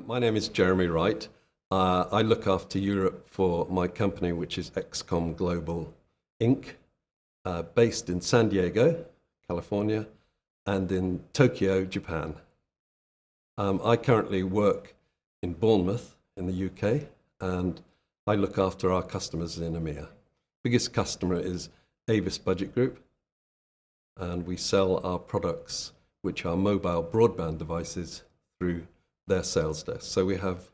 My name is Jeremy Wright. I look after Europe for my company, which is xKom Global Inc., based in San Diego, California, and in Tokyo, Japan. I currently work in Bournemouth in the UK, and I look after our customers in EMEA. Biggest customer is Avis Budget Group, and we sell our products, which are mobile broadband devices, through their sales desk. So we have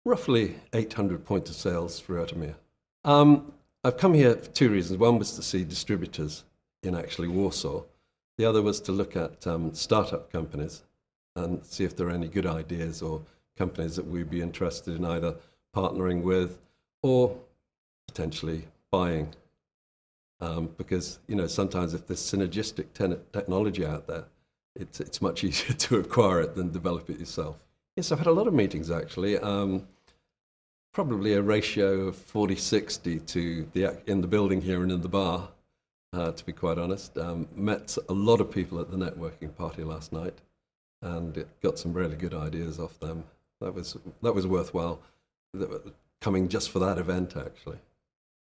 roughly 800 points of sales throughout EMEA. I've come here for two reasons. One was to see distributors in actually Warsaw. The other was to look at startup companies and see if there are any good ideas or companies that we'd be interested in either partnering with or potentially buying. Because sometimes if there's synergistic technology out there, it's much easier to acquire it than develop it yourself. Yes, I've had a lot of meetings actually. Probably a ratio of 40-60 to in the building here and in the bar, to be quite honest. Met a lot of people at the networking party last night, and got some really good ideas off them. That was worthwhile coming just for that event actually.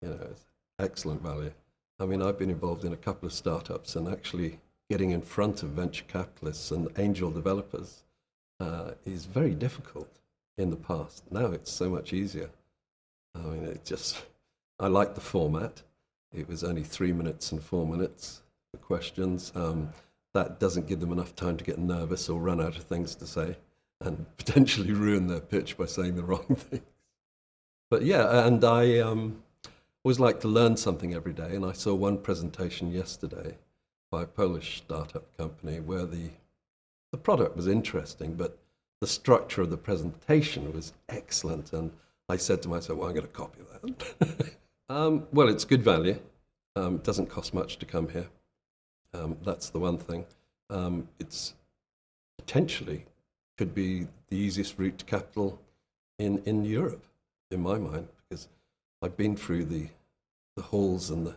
It's excellent value. I mean, I've been involved in a couple of startups, and actually getting in front of venture capitalists and angel developers is very difficult in the past. Now it's so much easier. I mean, I like the format. It was only 3 minutes and 4 minutes for questions. That doesn't give them enough time to get nervous or run out of things to say and potentially ruin their pitch by saying the wrong things. But yeah, and I always like to learn something every day, and I saw one presentation yesterday by a Polish startup company where the product was interesting, but the structure of the presentation was excellent, and I said to myself, well, I'm going to copy that. Well, it's good value. It doesn't cost much to come here. That's the one thing. It's potentially could be the easiest route to capital in Europe, in my mind, because I've been through the halls and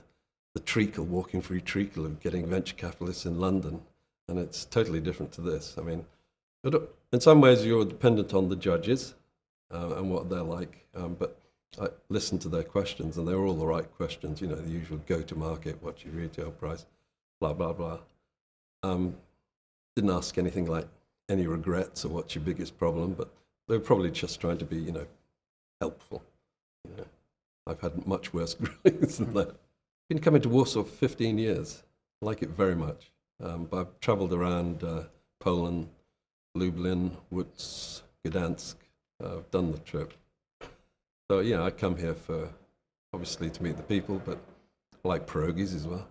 the treacle, walking through treacle of getting venture capitalists in London, and it's totally different to this. I mean, in some ways you're dependent on the judges and what they're like, but I listened to their questions, and they were all the right questions, the usual go-to-market, what's your retail price, blah, blah, blah. Didn't ask anything like any regrets or what's your biggest problem, but they were probably just trying to be, helpful. I've had much worse grillings than that. Been coming to Warsaw for 15 years. I like it very much. But I've traveled around Poland, Lublin, Łódź, Gdansk. I've done the trip. So, I come here obviously to meet the people, but I like pierogies as well.